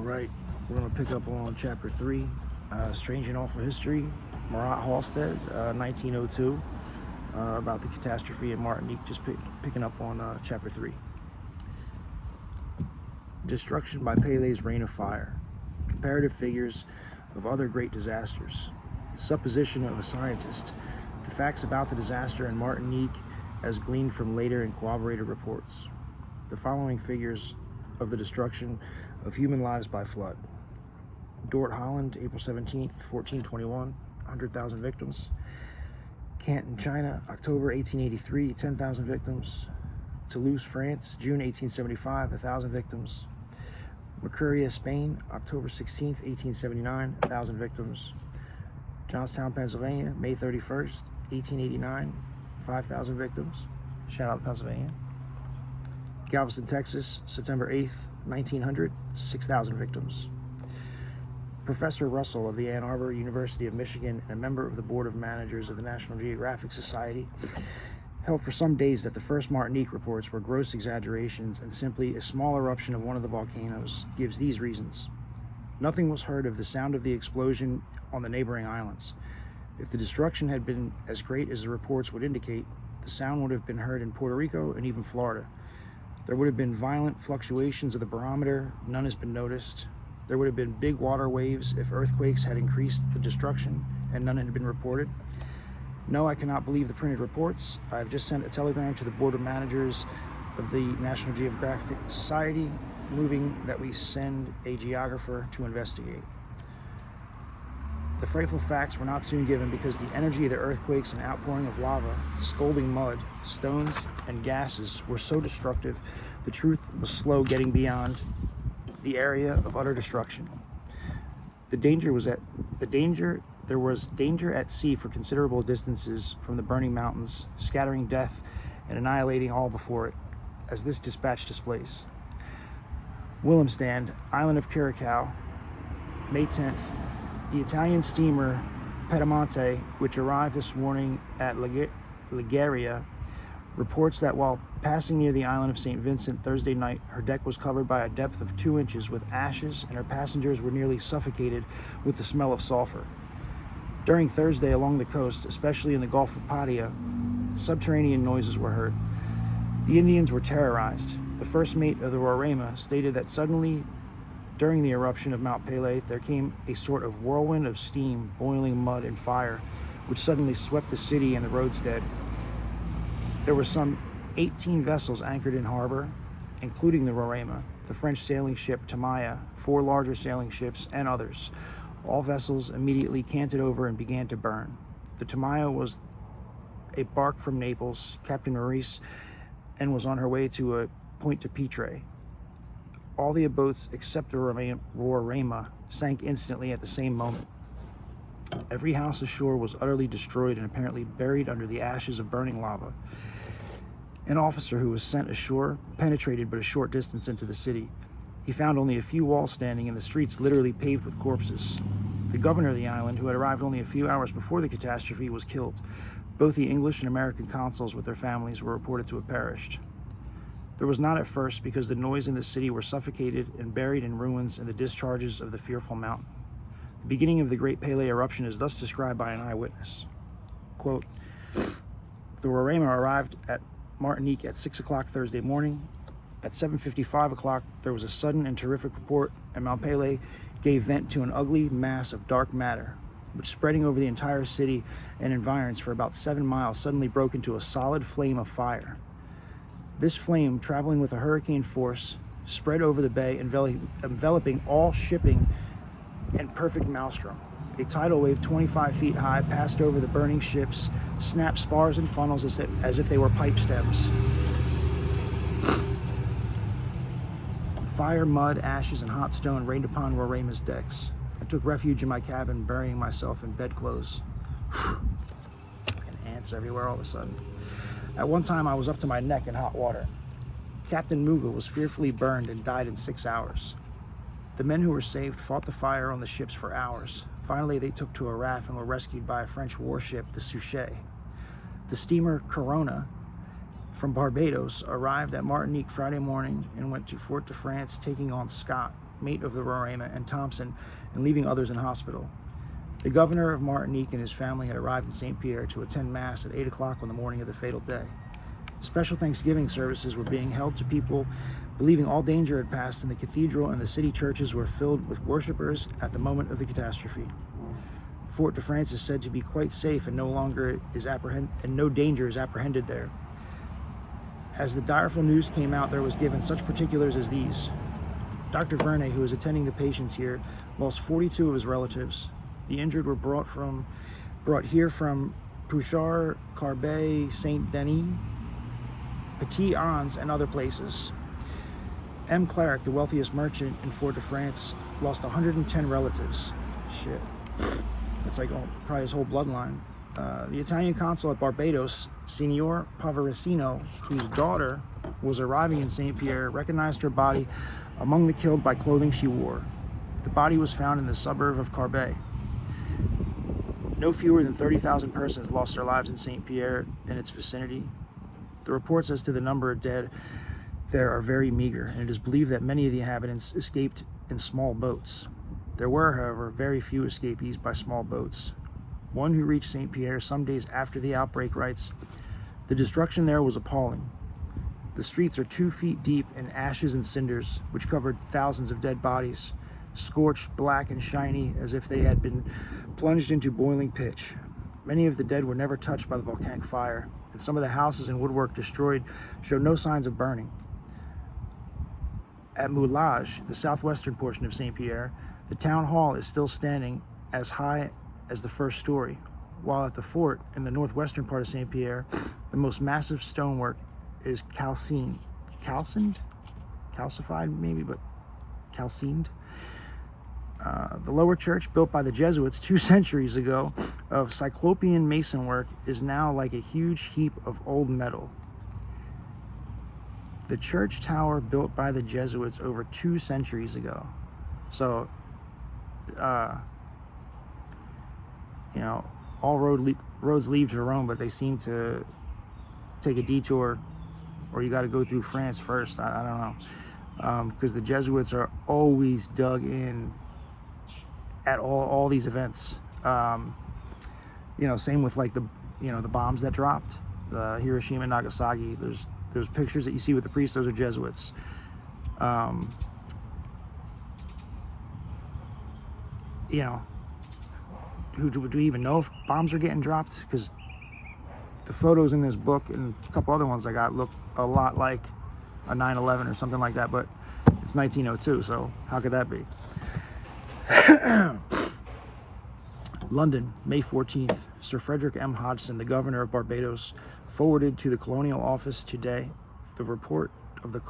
right, we're going to pick up on chapter 3, Strange and Awful History, Murat Halstead, 1902, about the catastrophe in Martinique, just picking up on chapter 3. Destruction by Pelee's rain of fire, comparative figures of other great disasters, supposition of a scientist, the facts about the disaster in Martinique as gleaned from later and corroborated reports. The following figures of the destruction of human lives by flood. Dort, Holland, April 17th, 1421, 100,000 victims. Canton, China, October 1883, 10,000 victims. Toulouse, France, June 1875, 1,000 victims. Mercuria, Spain, October 16th, 1879, 1,000 victims. Johnstown, Pennsylvania, May 31st, 1889, 5,000 victims. Shout out to Pennsylvania. Galveston, Texas, September 8th, 1900, 6,000 victims. Professor Russell of the Ann Arbor University of Michigan and a member of the Board of Managers of the National Geographic Society held for some days that the first Martinique reports were gross exaggerations and simply a small eruption of one of the volcanoes. Gives these reasons. Nothing was heard of the sound of the explosion on the neighboring islands. If the destruction had been as great as the reports would indicate, the sound would have been heard in Puerto Rico and even Florida. There would have been violent fluctuations of the barometer, none has been noticed. There would have been big water waves if earthquakes had increased the destruction, and none had been reported. No, I cannot believe the printed reports. I have just sent a telegram to the Board of Managers of the National Geographic Society, moving that we send a geographer to investigate. The frightful facts were not soon given because the energy of the earthquakes and outpouring of lava, scalding mud, stones, and gases were so destructive, the truth was slow getting beyond the area of utter destruction. There was danger at sea for considerable distances from the burning mountains, scattering death and annihilating all before it, as this dispatch displays. Willemstad, Island of Curacao, May 10th. The Italian steamer Pedemonte, which arrived this morning at Liguria, reports that while passing near the island of St. Vincent Thursday night, her deck was covered by a depth of 2 inches with ashes, and her passengers were nearly suffocated with the smell of sulfur. During Thursday along the coast, especially in the Gulf of Paria, subterranean noises were heard. The Indians were terrorized. The first mate of the Roraima stated that suddenly, during the eruption of Mount Pelee, there came a sort of whirlwind of steam, boiling mud and fire, which suddenly swept the city and the roadstead. There were some 18 vessels anchored in harbor, including the Roraima, the French sailing ship Tamaya, 4 larger sailing ships, and others. All vessels immediately canted over and began to burn. The Tamaya was a bark from Naples, Captain Maurice, and was on her way to a Point de Pitre. All the boats except the Roraima sank instantly at the same moment. Every house ashore was utterly destroyed and apparently buried under the ashes of burning lava. An officer who was sent ashore penetrated but a short distance into the city. He found only a few walls standing and the streets literally paved with corpses. The governor of the island, who had arrived only a few hours before the catastrophe, was killed. Both the English and American consuls with their families were reported to have perished. There was not at first, because the noise in the city were suffocated and buried in ruins in the discharges of the fearful mountain. The beginning of the Great Pelee eruption is thus described by an eyewitness. Quote, the Roraima arrived at Martinique at 6 o'clock Thursday morning. At 7:55 o'clock, there was a sudden and terrific report, and Mount Pelee gave vent to an ugly mass of dark matter, which, spreading over the entire city and environs for about 7 miles, suddenly broke into a solid flame of fire. This flame, traveling with a hurricane force, spread over the bay, enveloping all shipping in perfect maelstrom. A tidal wave 25 feet high passed over the burning ships, snapped spars and funnels as if they were pipe stems. Fire, mud, ashes, and hot stone rained upon Roraima's decks. I took refuge in my cabin, burying myself in bedclothes. Fucking ants everywhere all of a sudden. At one time, I was up to my neck in hot water. Captain Muga was fearfully burned and died in 6 hours. The men who were saved fought the fire on the ships for hours. Finally, they took to a raft and were rescued by a French warship, the Suchet. The steamer Corona from Barbados arrived at Martinique Friday morning and went to Fort de France, taking on Scott, mate of the Roraima, and Thompson, and leaving others in hospital. The governor of Martinique and his family had arrived in St. Pierre to attend Mass at 8 o'clock on the morning of the fatal day. Special Thanksgiving services were being held to people believing all danger had passed, and the cathedral and the city churches were filled with worshippers at the moment of the catastrophe. Fort de France is said to be quite safe and no danger is apprehended there. As the direful news came out, there was given such particulars as these. Dr. Verne, who was attending the patients here, lost 42 of his relatives. The injured were brought here from Pouchard, Carbet, Saint-Denis, Petit-Ans, and other places. M. Cleric, the wealthiest merchant in Fort de France, lost 110 relatives. Shit. That's like probably his whole bloodline. The Italian consul at Barbados, Signor Pavaricino, whose daughter was arriving in St. Pierre, recognized her body among the killed by clothing she wore. The body was found in the suburb of Carbet. No fewer than 30,000 persons lost their lives in St. Pierre and its vicinity. The reports as to the number of dead there are very meager, and it is believed that many of the inhabitants escaped in small boats. There were, however, very few escapees by small boats. One who reached St. Pierre some days after the outbreak writes, "The destruction there was appalling. The streets are 2 feet deep in ashes and cinders, which covered thousands of dead bodies, scorched black and shiny as if they had been plunged into boiling pitch. Many of the dead were never touched by the volcanic fire, and some of the houses and woodwork destroyed showed no signs of burning. At Moulage, the southwestern portion of St. Pierre, the town hall is still standing as high as the first story, while at the fort in the northwestern part of St. Pierre, the most massive stonework is calcined, calcified maybe, but calcined. The lower church, built by the Jesuits 2 centuries ago, of cyclopean masonwork, is now like a huge heap of old metal. The church tower built by the Jesuits over 2 centuries ago. So, all roads lead to Rome, but they seem to take a detour, or you got to go through France first. I don't know, because the Jesuits are always dug in at all these events. Same with like the bombs that dropped, Hiroshima and Nagasaki. There's pictures that you see with the priests. Those are Jesuits. Do we even know if bombs are getting dropped? Because the photos in this book and a couple other ones I got look a lot like a 9/11 or something like that, but it's 1902, so how could that be? London, May 14th. Sir Frederick M. Hodgson, the governor of Barbados, forwarded to the Colonial Office today the report of the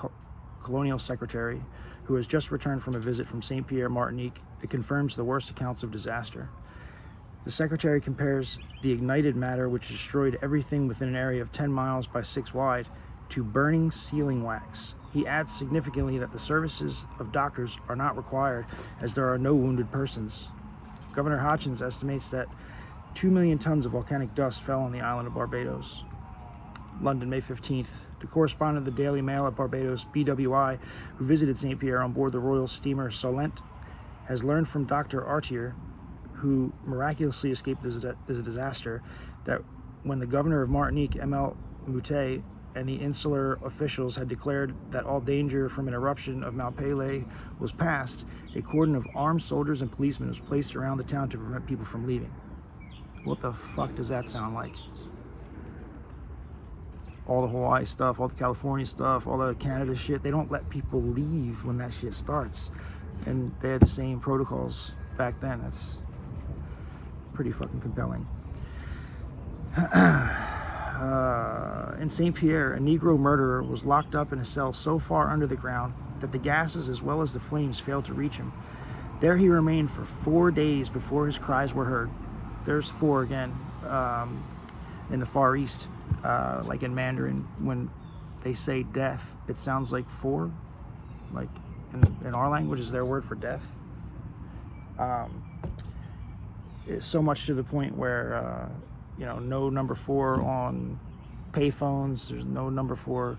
Colonial Secretary, who has just returned from a visit from St. Pierre, Martinique. It confirms the worst accounts of disaster. The Secretary compares the ignited matter, which destroyed everything within an area of 10 miles by 6 wide, to burning sealing wax. He adds significantly that the services of doctors are not required, as there are no wounded persons. Governor Hodgson estimates that 2 million tons of volcanic dust fell on the island of Barbados. London, May 15th. The correspondent of the Daily Mail at Barbados, BWI, who visited St. Pierre on board the royal steamer Solent, has learned from Dr. Artier, who miraculously escaped the disaster, that when the governor of Martinique, M.L. Moutet, and the insular officials had declared that all danger from an eruption of Mount Pelee was past, a cordon of armed soldiers and policemen was placed around the town to prevent people from leaving. What the fuck does that sound like? All the Hawaii stuff, all the California stuff, all the Canada shit, they don't let people leave when that shit starts. And they had the same protocols back then. That's pretty fucking compelling. In St. Pierre, a Negro murderer was locked up in a cell so far under the ground that the gases as well as the flames failed to reach him. There he remained for 4 days before his cries were heard. There's 4 again. In the Far East, like in Mandarin, when they say death, it sounds like 4. Like in our language is their word for death. It's so much to the point where no number 4 on payphones. There's no number 4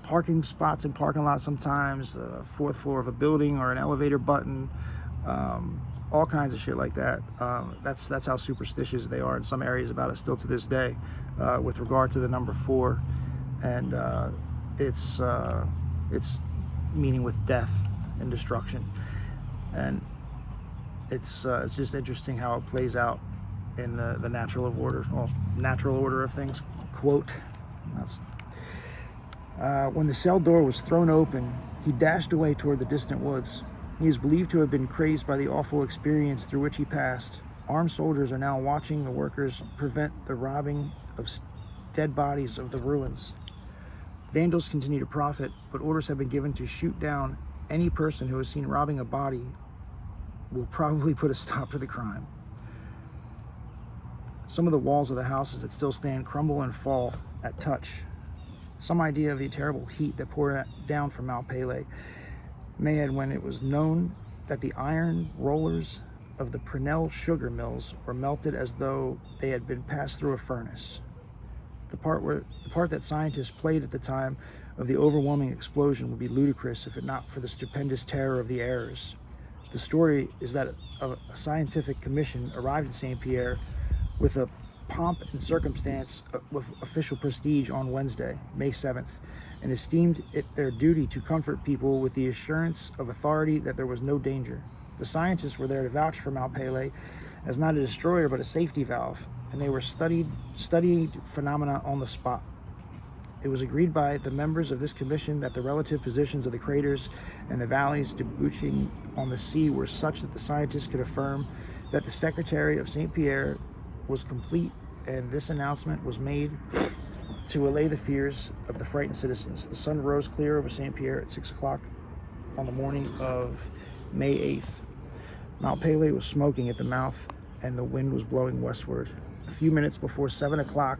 parking spots in parking lots sometimes, fourth floor of a building or an elevator button, all kinds of shit like that. That's how superstitious they are in some areas about it still to this day, with regard to the number 4, and it's meaning with death and destruction. And it's just interesting how it plays out in the natural order of things, quote. When the cell door was thrown open, he dashed away toward the distant woods. He is believed to have been crazed by the awful experience through which he passed. Armed soldiers are now watching the workers prevent the robbing of dead bodies of the ruins. Vandals continue to profit, but orders have been given to shoot down any person who is seen robbing a body. Will probably put a stop to the crime. Some of the walls of the houses that still stand crumble and fall at touch. Some idea of the terrible heat that poured down from Mount Pelee may have when it was known that the iron rollers of the Pelee sugar mills were melted as though they had been passed through a furnace. The part that scientists played at the time of the overwhelming explosion would be ludicrous if it not for the stupendous terror of the errors. The story is that a scientific commission arrived at St. Pierre with a pomp and circumstance with official prestige on Wednesday, May 7th, and esteemed it their duty to comfort people with the assurance of authority that there was no danger. The scientists were there to vouch for Mount Pelee as not a destroyer but a safety valve, and they were studied phenomena on the spot. It was agreed by the members of this commission that the relative positions of the craters and the valleys debouching on the sea were such that the scientists could affirm that the Secretary of St. Pierre was complete, and this announcement was made to allay the fears of the frightened citizens. The sun rose clear over St. Pierre at 6 o'clock on the morning of May 8th. Mount Pelee was smoking at the mouth, and the wind was blowing westward. A few minutes before 7 o'clock,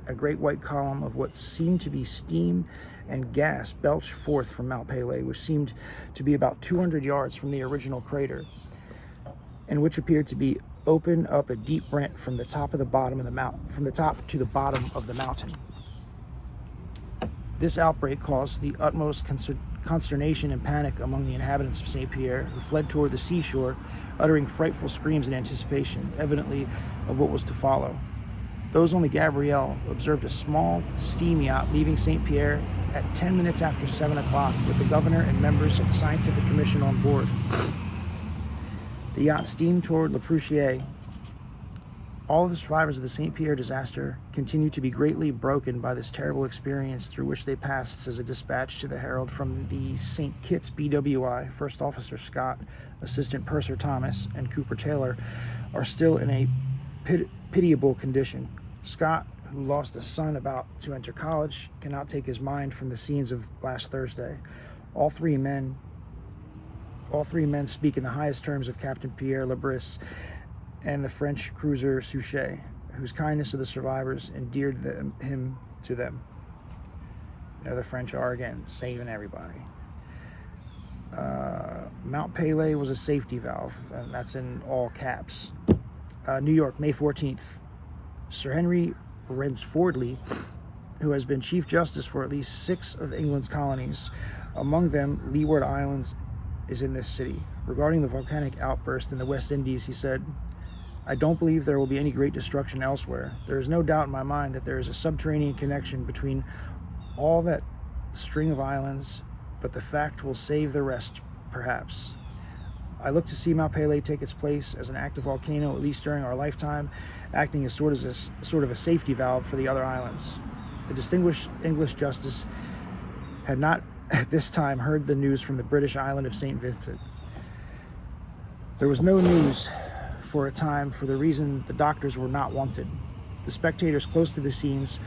a great white column of what seemed to be steam and gas belched forth from Mount Pelee, which seemed to be about 200 yards from the original crater, and which appeared to be open up a deep rent from the top to the bottom of the mountain. This outbreak caused the utmost consternation and panic among the inhabitants of St. Pierre, who fled toward the seashore, uttering frightful screams in anticipation, evidently, of what was to follow. Those on the Gabrielle observed a small steam yacht leaving St. Pierre at 10 minutes after 7 o'clock with the governor and members of the scientific commission on board. The yacht steamed toward Le Prouchier. All of the survivors of the St. Pierre disaster continue to be greatly broken by this terrible experience through which they passed, says a dispatch to the Herald from the St. Kitts BWI. First Officer Scott, Assistant Purser Thomas, and Cooper Taylor are still in a pitiable condition. Scott, who lost a son about to enter college, cannot take his mind from the scenes of last Thursday. All three men speak in the highest terms of Captain Pierre Lebris and the French cruiser Suchet, whose kindness to the survivors endeared him to them. The French are, again, saving everybody. Mount Pelee was a safety valve, and that's in all caps. New York, May 14th. Sir Henry Redsfordley, who has been Chief Justice for at least 6 of England's colonies, among them Leeward Islands, is in this city. Regarding the volcanic outburst in the West Indies, he said, "I don't believe there will be any great destruction elsewhere. There is no doubt in my mind that there is a subterranean connection between all that string of islands, but the fact will save the rest, perhaps. I look to see Mount Pelee take its place as an active volcano, at least during our lifetime, acting as sort of a safety valve for the other islands." The distinguished English justice had not at this time heard the news from the British island of St. Vincent. There was no news for a time for the reason the doctors were not wanted. The spectators close to the scenes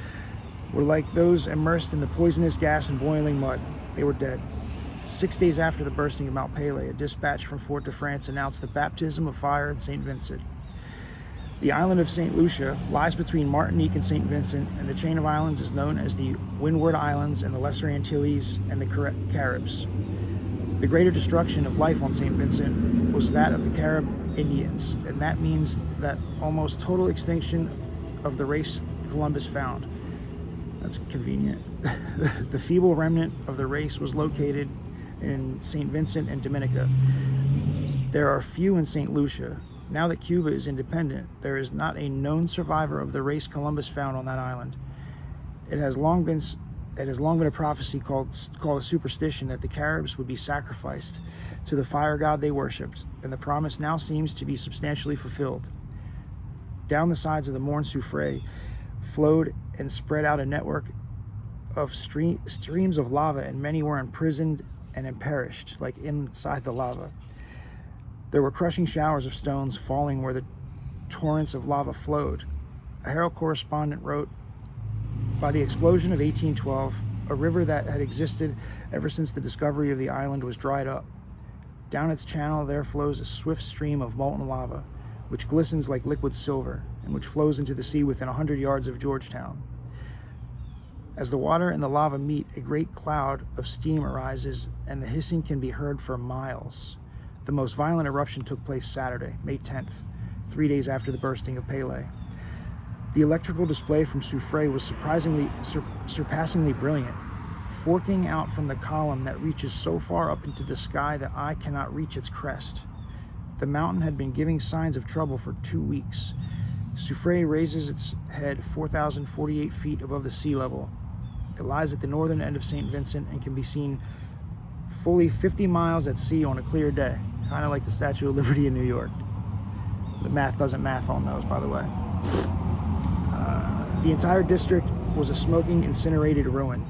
were like those immersed in the poisonous gas and boiling mud. They were dead. 6 days after the bursting of Mount Pelee, a dispatch from Fort de France announced the baptism of fire in St. Vincent. The island of St. Lucia lies between Martinique and St. Vincent, and the chain of islands is known as the Windward Islands and the Lesser Antilles and the Caribs. The greater destruction of life on St. Vincent was that of the Carib Indians, and that means that almost total extinction of the race Columbus found. That's convenient. The feeble remnant of the race was located in St. Vincent and Dominica. There are few in St. Lucia. Now that Cuba is independent, there is not a known survivor of the race Columbus found on that island. It has long been a prophecy called a superstition that the Caribs would be sacrificed to the fire god they worshipped, and the promise now seems to be substantially fulfilled. Down the sides of the Morne Soufrière flowed and spread out a network of streams of lava, and many were imprisoned and perished, like inside the lava. There were crushing showers of stones falling where the torrents of lava flowed. A Herald correspondent wrote, "By the explosion of 1812, a river that had existed ever since the discovery of the island was dried up. Down its channel there flows a swift stream of molten lava, which glistens like liquid silver, and which flows into the sea within 100 yards of Georgetown. As the water and the lava meet, a great cloud of steam arises, and the hissing can be heard for miles. The most violent eruption took place Saturday, May 10th, 3 days after the bursting of Pelee. The electrical display from Soufrière was surpassingly brilliant, forking out from the column that reaches so far up into the sky that eye cannot reach its crest. The mountain had been giving signs of trouble for 2 weeks. Soufrière raises its head 4,048 feet above the sea level. It lies at the northern end of St. Vincent and can be seen fully 50 miles at sea on a clear day, kind of like the Statue of Liberty in New York. The math doesn't math on those, by the way. The entire district was a smoking, incinerated ruin.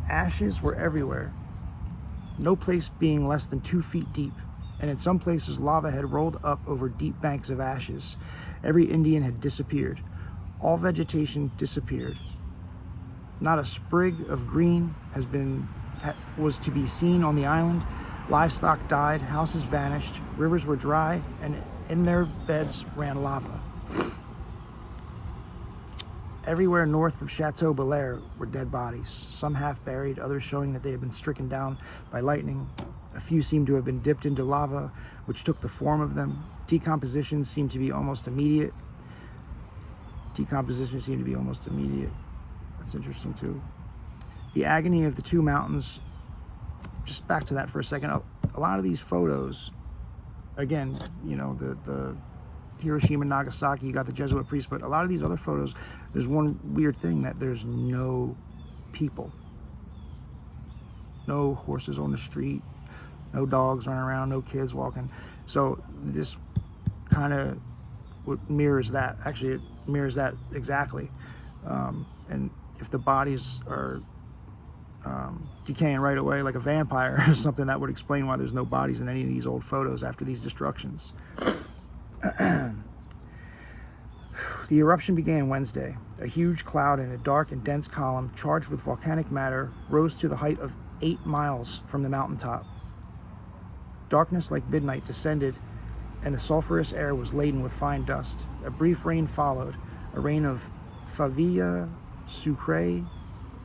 Ashes were everywhere, no place being less than 2 feet deep, and in some places lava had rolled up over deep banks of ashes. Every Indian had disappeared. All vegetation disappeared. Not a sprig of green was to be seen on the island. Livestock died, houses vanished, rivers were dry, and in their beds ran lava. Everywhere north of Chateau Belair were dead bodies, some half buried, others showing that they had been stricken down by lightning. A few seemed to have been dipped into lava, which took the form of them. Decomposition seemed to be almost immediate. That's interesting too. The agony of the two mountains, just back to that for a second, a lot of these photos, again, you know, the Hiroshima, Nagasaki, you got the Jesuit priests, but a lot of these other photos, there's one weird thing, that there's no people. No horses on the street, no dogs running around, no kids walking. So this kind of mirrors that. Actually, it mirrors that exactly. And if the bodies are decaying right away like a vampire or something, that would explain why there's no bodies in any of these old photos after these destructions. The eruption began Wednesday. A huge cloud in a dark and dense column charged with volcanic matter rose to the height of 8 miles from the mountaintop. Darkness like midnight descended, and the sulfurous air was laden with fine dust. A brief rain followed, a rain of favilla, sucre,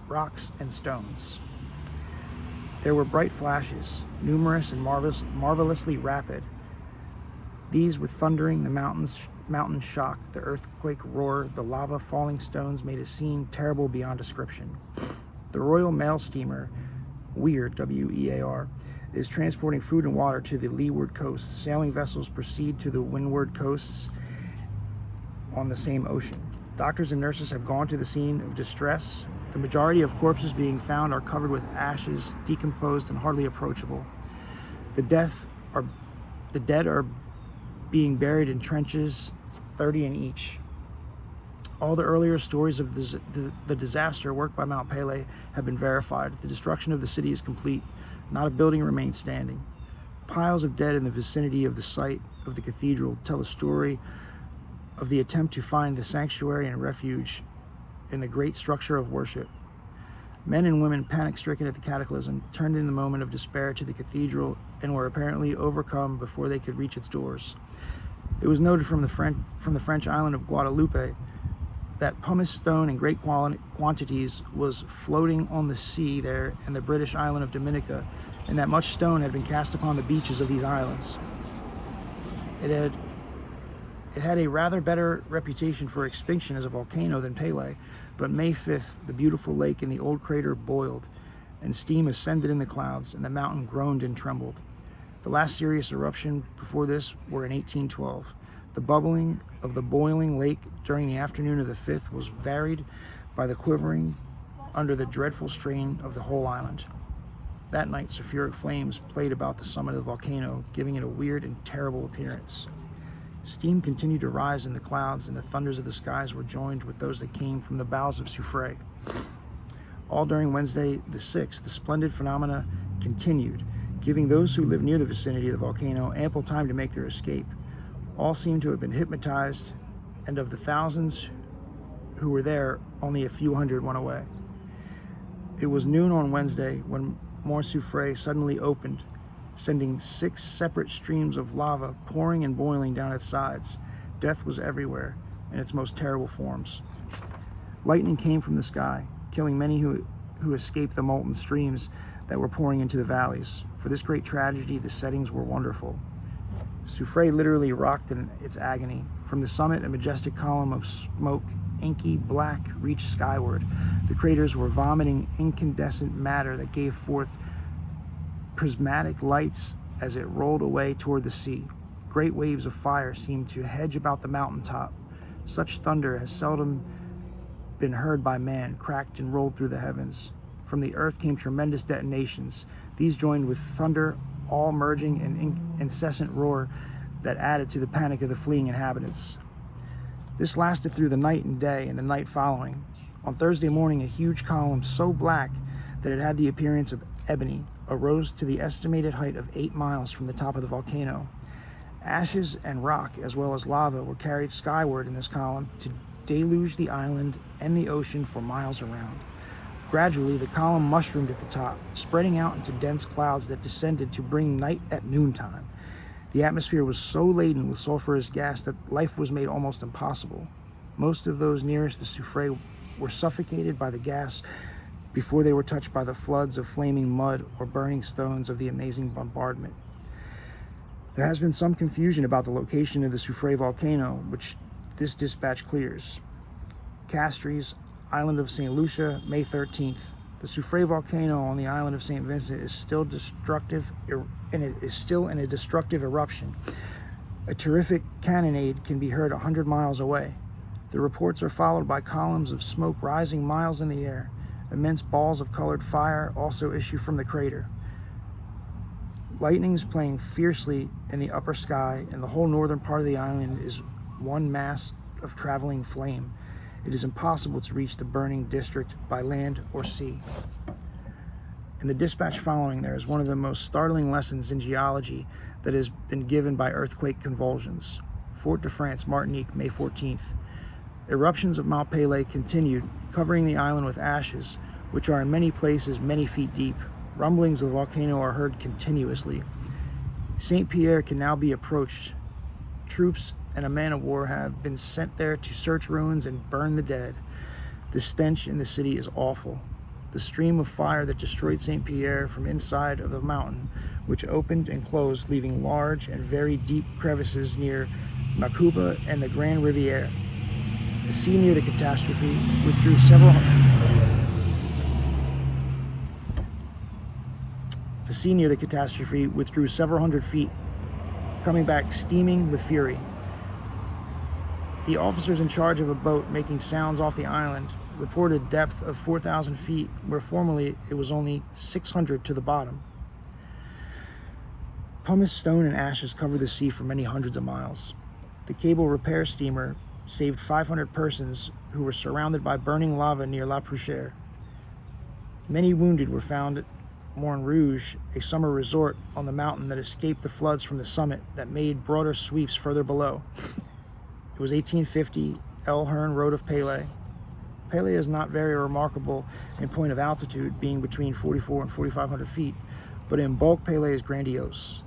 rocks, and stones. There were bright flashes, numerous and marvelously rapid. These with thundering, the mountain shock, the earthquake roar, the lava falling stones made a scene terrible beyond description. The Royal Mail Steamer, Weir, W-E-A-R, is transporting food and water to the leeward coast. Sailing vessels proceed to the windward coasts on the same ocean. Doctors and nurses have gone to the scene of distress. The majority of corpses being found are covered with ashes, decomposed and hardly approachable. The dead are being buried in trenches, 30 in each. All the earlier stories of the disaster worked by Mount Pelee have been verified. The destruction of the city is complete. Not a building remains standing. Piles of dead in the vicinity of the site of the cathedral tell a story of the attempt to find the sanctuary and refuge in the great structure of worship. Men and women, panic-stricken at the cataclysm, turned in the moment of despair to the cathedral and were apparently overcome before they could reach its doors. It was noted from the French island of Guadeloupe that pumice stone in great quantities was floating on the sea there in the British island of Dominica, and that much stone had been cast upon the beaches of these islands. It It had a rather better reputation for extinction as a volcano than Pelee, but May 5th, the beautiful lake in the old crater boiled, and steam ascended in the clouds, and the mountain groaned and trembled. The last serious eruption before this were in 1812. The bubbling of the boiling lake during the afternoon of the 5th was varied by the quivering under the dreadful strain of the whole island. That night, sulfuric flames played about the summit of the volcano, giving it a weird and terrible appearance. Steam continued to rise in the clouds, and the thunders of the skies were joined with those that came from the bowels of Soufrière. All during Wednesday the 6th, the splendid phenomena continued, giving those who lived near the vicinity of the volcano ample time to make their escape. All seemed to have been hypnotized, and of the thousands who were there, only a few hundred went away. It was noon on Wednesday when Mont Soufrière suddenly opened, sending 6 separate streams of lava pouring and boiling down its sides. Death was everywhere, in its most terrible forms. Lightning came from the sky, killing many who escaped the molten streams that were pouring into the valleys. For this great tragedy, the settings were wonderful. Soufrière literally rocked in its agony. From the summit, a majestic column of smoke, inky black, reached skyward. The craters were vomiting incandescent matter that gave forth prismatic lights as it rolled away toward the sea. Great waves of fire seemed to hedge about the mountaintop. Such thunder has seldom been heard by man, cracked and rolled through the heavens. From the earth came tremendous detonations. These joined with thunder, all merging in incessant roar that added to the panic of the fleeing inhabitants. This lasted through the night and day and the night following. On Thursday morning, a huge column so black that it had the appearance of ebony arose to the estimated height of 8 miles from the top of the volcano. Ashes and rock, as well as lava, were carried skyward in this column to deluge the island and the ocean for miles around. Gradually, the column mushroomed at the top, spreading out into dense clouds that descended to bring night at noontime. The atmosphere was so laden with sulfurous gas that life was made almost impossible. Most of those nearest the Soufrière were suffocated by the gas before they were touched by the floods of flaming mud or burning stones of the amazing bombardment. There has been some confusion about the location of the Soufrière volcano, which this dispatch clears. Castries, island of St. Lucia, May 13th. The Soufrière volcano on the island of St. Vincent is still in a destructive eruption. A terrific cannonade can be heard 100 miles away. The reports are followed by columns of smoke rising miles in the air. Immense balls of colored fire also issue from the crater. Lightning is playing fiercely in the upper sky, and the whole northern part of the island is one mass of traveling flame. It is impossible to reach the burning district by land or sea. In the dispatch following, there is one of the most startling lessons in geology that has been given by earthquake convulsions. Fort de France, Martinique, May 14th. Eruptions of Mont Pelee continued, covering the island with ashes, which are in many places many feet deep. Rumblings of the volcano are heard continuously. St. Pierre can now be approached. Troops and a man of war have been sent there to search ruins and burn the dead. The stench in the city is awful. The stream of fire that destroyed St. Pierre from inside of the mountain, which opened and closed, leaving large and very deep crevices near Macuba and the Grand Riviere. The sea near the catastrophe withdrew several hundred feet, coming back steaming with fury. The officers in charge of a boat making sounds off the island reported depth of 4,000 feet, where formerly it was only 600 to the bottom. Pumice stone and ashes covered the sea for many hundreds of miles. The cable repair steamer saved 500 persons who were surrounded by burning lava near La Pruchère. Many wounded were found at Morne Rouge, a summer resort on the mountain that escaped the floods from the summit that made broader sweeps further below. It was 1850. L. Hearn wrote of Pelee. Pelee is not very remarkable in point of altitude, being between 4,400 and 4,500 feet, but in bulk Pelee is grandiose.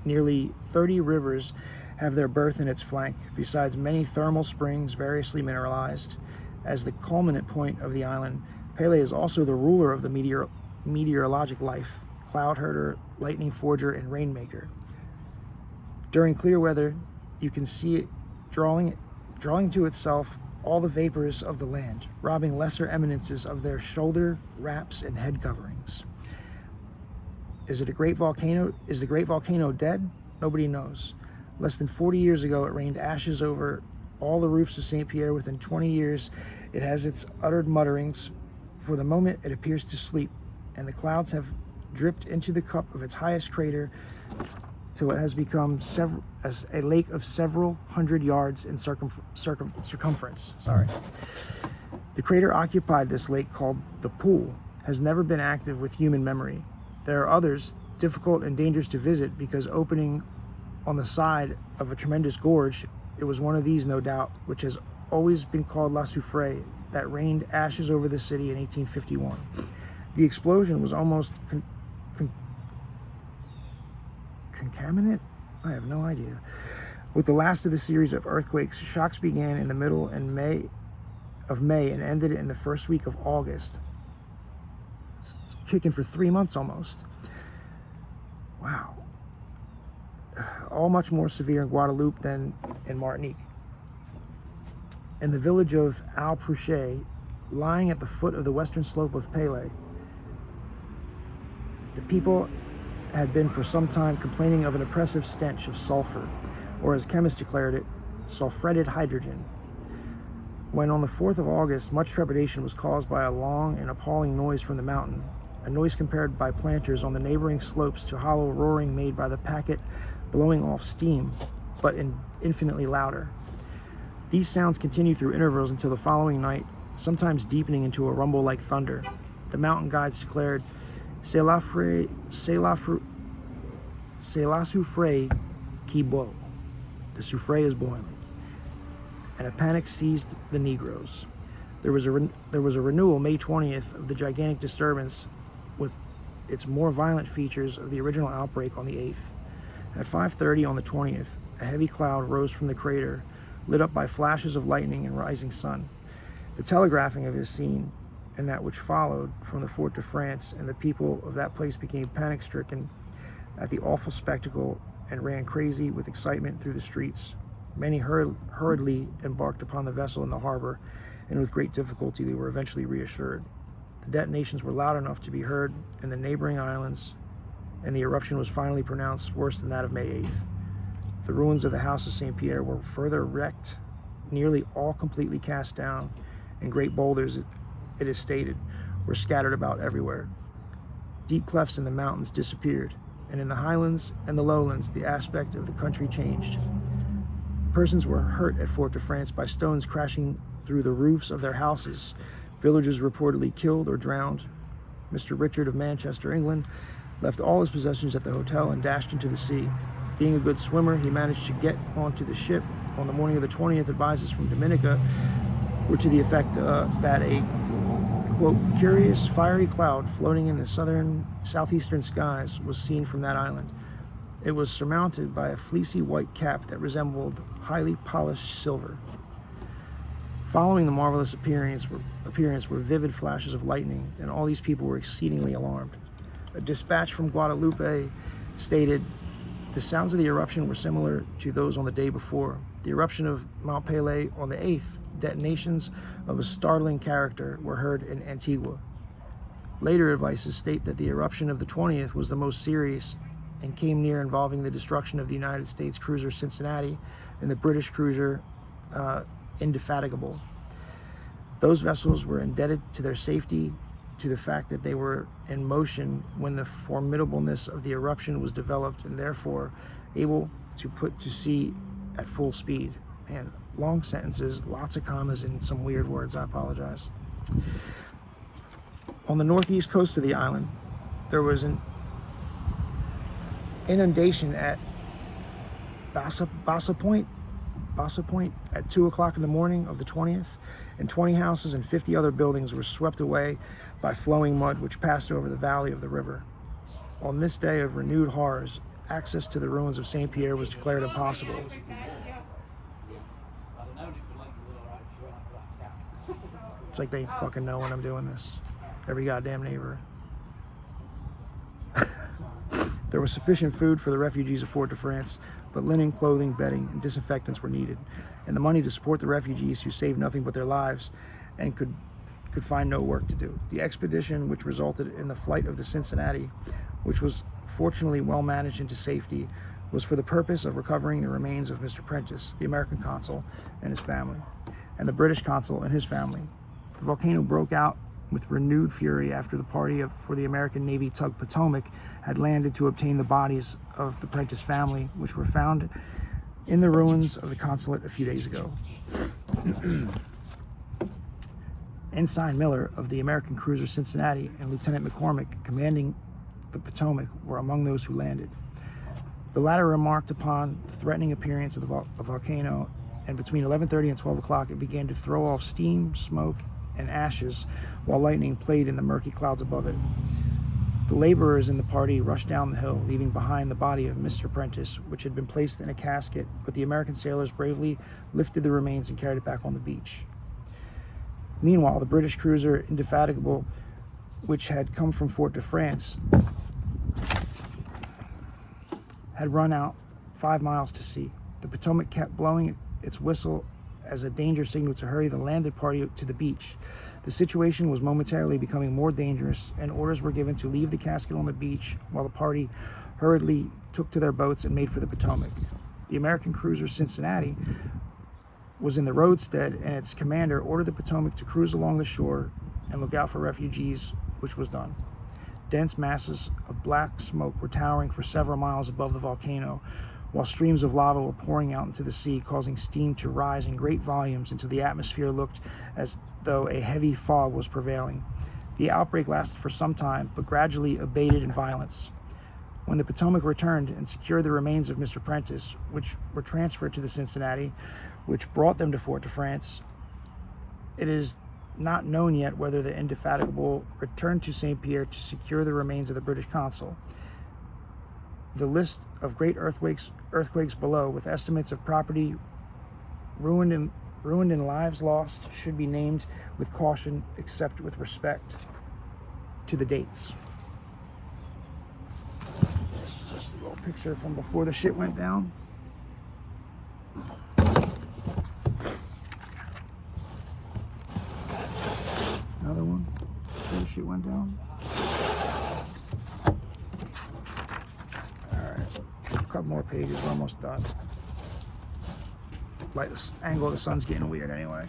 Nearly 30 rivers have their birth in its flank, besides many thermal springs variously mineralized. As the culminant point of the island, Pelee is also the ruler of the meteorologic life, cloud herder, lightning forger, and rainmaker. During clear weather, you can see it drawing to itself all the vapors of the land, robbing lesser eminences of their shoulder wraps and head coverings. Is the great volcano dead? Nobody knows. Less than 40 years ago, it rained ashes over all the roofs of St. Pierre. Within 20 years, it has its uttered mutterings. For the moment, it appears to sleep, and the clouds have dripped into the cup of its highest crater till it has become a lake of several hundred yards in circumference. The crater occupied this lake called the Pool has never been active with human memory. There are others, difficult and dangerous to visit because opening on the side of a tremendous gorge. It was one of these, no doubt, which has always been called La Soufrière, that rained ashes over the city in 1851. The explosion was almost concatenate? I have no idea. With the last of the series of earthquakes, shocks began in the middle of May and ended in the first week of August. It's kicking for 3 months almost. Wow. All much more severe in Guadeloupe than in Martinique. In the village of awufl, lying at the foot of the western slope of Pelee, the people had been for some time complaining of an oppressive stench of sulfur, or as chemists declared it, sulfretted hydrogen. When on the 4th of August, much trepidation was caused by a long and appalling noise from the mountain, a noise compared by planters on the neighboring slopes to hollow roaring made by the packet blowing off steam, but infinitely louder. These sounds continued through intervals until the following night, sometimes deepening into a rumble like thunder. The mountain guides declared, "C'est la soufrière qui boit." The soufrière is boiling. And a panic seized the Negroes. There was a renewal May 20th of the gigantic disturbance with its more violent features of the original outbreak on the 8th. At 5:30 on the 20th, a heavy cloud rose from the crater, lit up by flashes of lightning and rising sun. The telegraphing of this scene and that which followed from the Fort de France, and the people of that place became panic-stricken at the awful spectacle and ran crazy with excitement through the streets. Many hurriedly embarked upon the vessel in the harbor, and with great difficulty they were eventually reassured. The detonations were loud enough to be heard in the neighboring islands, and the eruption was finally pronounced worse than that of May 8th. The ruins of the house of St. Pierre were further wrecked, nearly all completely cast down, and great boulders, it is stated, were scattered about everywhere. Deep clefts in the mountains disappeared, and in the highlands and the lowlands the aspect of the country changed. Persons were hurt at Fort de France by stones crashing through the roofs of their houses, villagers reportedly killed or drowned. Mr. Richard of Manchester, England, left all his possessions at the hotel and dashed into the sea. Being a good swimmer, he managed to get onto the ship. On the morning of the 20th, advices from Dominica were to the effect that a, quote, curious fiery cloud floating in the southeastern skies was seen from that island. It was surmounted by a fleecy white cap that resembled highly polished silver. Following the marvelous appearance were vivid flashes of lightning, and all these people were exceedingly alarmed. A dispatch from Guadeloupe stated, the sounds of the eruption were similar to those on the day before. The eruption of Mount Pelee on the 8th, detonations of a startling character were heard in Antigua. Later advices state that the eruption of the 20th was the most serious and came near involving the destruction of the United States cruiser Cincinnati and the British cruiser Indefatigable. Those vessels were indebted to their safety to the fact that they were in motion when the formidableness of the eruption was developed, and therefore able to put to sea at full speed. And long sentences, lots of commas and some weird words, I apologize. On the northeast coast of the island, there was an inundation at Bassa Point at 2 o'clock in the morning of the 20th, and 20 houses and 50 other buildings were swept away by flowing mud which passed over the valley of the river. On this day of renewed horrors, access to the ruins of St. Pierre was declared impossible. It's like they fucking know when I'm doing this. Every goddamn neighbor. There was sufficient food for the refugees of Fort-de-France, but linen, clothing, bedding, and disinfectants were needed, and the money to support the refugees who saved nothing but their lives and could find no work to do. The expedition, which resulted in the flight of the Cincinnati, which was fortunately well managed into safety, was for the purpose of recovering the remains of Mr. Prentice, the American consul, and his family, and the British consul and his family. The volcano broke out with renewed fury after the party for the American Navy tug Potomac had landed to obtain the bodies of the Prentice family, which were found in the ruins of the consulate a few days ago. Ensign Miller of the American cruiser Cincinnati and Lieutenant McCormick, commanding the Potomac, were among those who landed. The latter remarked upon the threatening appearance of the volcano, and between 11:30 and 12 o'clock it began to throw off steam, smoke, and ashes, while lightning played in the murky clouds above it. The laborers in the party rushed down the hill, leaving behind the body of Mr. Prentice, which had been placed in a casket, but the American sailors bravely lifted the remains and carried it back on the beach. Meanwhile, the British cruiser Indefatigable, which had come from Fort-de-France, had run out 5 miles to sea. The Potomac kept blowing its whistle as a danger signal to hurry the landed party to the beach. The situation was momentarily becoming more dangerous, and orders were given to leave the casket on the beach while the party hurriedly took to their boats and made for the Potomac. The American cruiser Cincinnati was in the roadstead, and its commander ordered the Potomac to cruise along the shore and look out for refugees, which was done. Dense masses of black smoke were towering for several miles above the volcano, while streams of lava were pouring out into the sea, causing steam to rise in great volumes until the atmosphere looked as though a heavy fog was prevailing. The outbreak lasted for some time, but gradually abated in violence. When the Potomac returned and secured the remains of Mr. Prentice, which were transferred to the Cincinnati, which brought them to Fort-de-France, it is not known yet whether the Indefatigable returned to St. Pierre to secure the remains of the British consul. The list of great earthquakes below, with estimates of property ruined and lives lost, should be named with caution, except with respect to the dates. Just a little picture from before the shit went down. Another one before the shit went down. A couple more pages, we're almost done. Like the angle of the sun's getting weird anyway.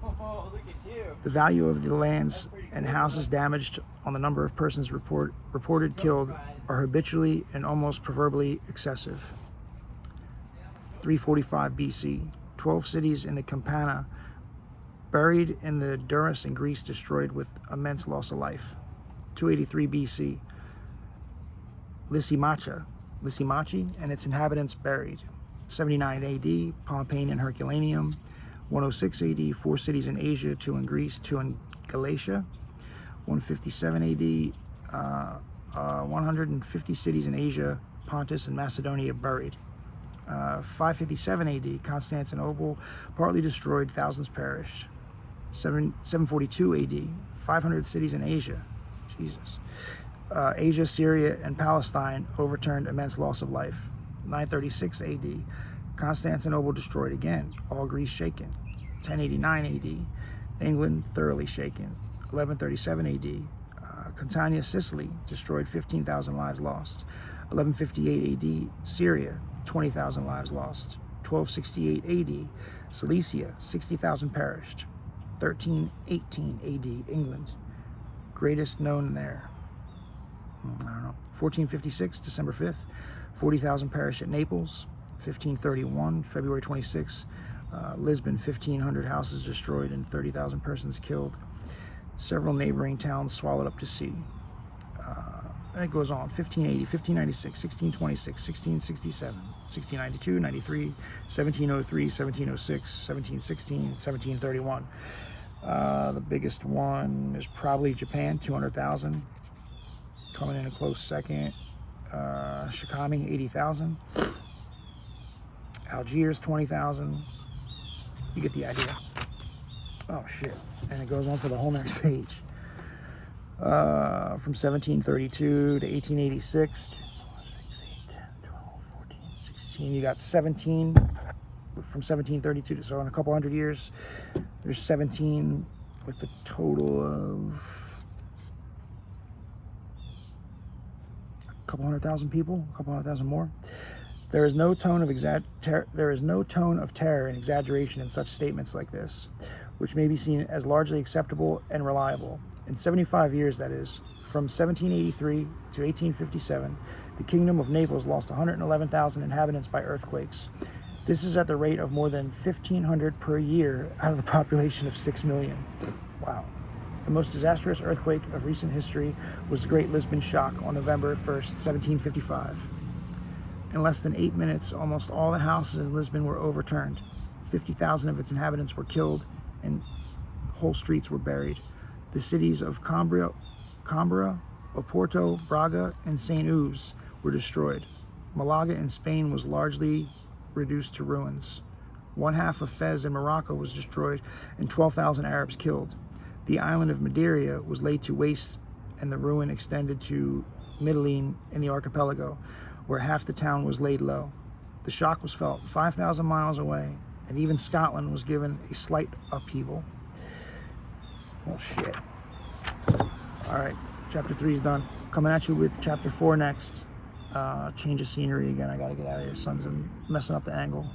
Oh, look at you. The value of the lands and houses damaged on the number of persons reported killed are habitually and almost proverbially excessive. 345 BC, 12 cities in the Campania buried in the Durrus in Greece destroyed with immense loss of life. 283 BC, Lysimachi and its inhabitants buried. 79 AD, Pompeii and Herculaneum. 106 AD, 4 cities in Asia, 2 in Greece, 2 in Galatia. 157 AD, 150 cities in Asia, Pontus and Macedonia buried. 557 AD, Constantinople partly destroyed, thousands perished. 742 AD, 500 cities in Asia. Jesus. Asia, Syria, and Palestine overturned, immense loss of life. 936 AD, Constantinople destroyed again, all Greece shaken. 1089 AD, England thoroughly shaken. 1137 AD, Catania, Sicily, destroyed, 15,000 lives lost. 1158 AD, Syria, 20,000 lives lost. 1268 AD, Cilicia, 60,000 perished. 1318 AD, England, greatest known there. I don't know. 1456, December 5th, 40,000 perished at Naples. 1531, February 26th, Lisbon, 1,500 houses destroyed and 30,000 persons killed. Several neighboring towns swallowed up to sea. And it goes on. 1580, 1596, 1626, 1667, 1692, 93, 1703, 1706, 1716, 1731. The biggest one is probably Japan, 200,000. Coming in a close second, Shikami, 80,000. Algiers, 20,000. You get the idea. Oh shit. And it goes on for the whole next page. from 1732 to 1886. 16. You got 17 from 1732 to, so in a couple hundred years, there's 17 with a total of a couple 100,000 people, a couple 100,000 more. There is no tone of terror and exaggeration in such statements like this, which may be seen as largely acceptable and reliable. In 75 years, that is, from 1783 to 1857, the Kingdom of Naples lost 111,000 inhabitants by earthquakes. This is at the rate of more than 1,500 per year out of the population of 6 million. Wow. The most disastrous earthquake of recent history was the Great Lisbon Shock on November 1st, 1755. In less than 8 minutes, almost all the houses in Lisbon were overturned. 50,000 of its inhabitants were killed, and whole streets were buried. The cities of Coimbra, Oporto, Braga, and St. Ouen were destroyed. Malaga in Spain was largely reduced to ruins. One half of Fez in Morocco was destroyed, and 12,000 Arabs killed. The island of Madeira was laid to waste, and the ruin extended to Medellin in the archipelago, where half the town was laid low. The shock was felt 5,000 miles away, and even Scotland was given a slight upheaval. Well, shit. All right, chapter 3 is done. Coming at you with chapter 4 next. Change of scenery again. I gotta get out of here. Sun's messing up the angle.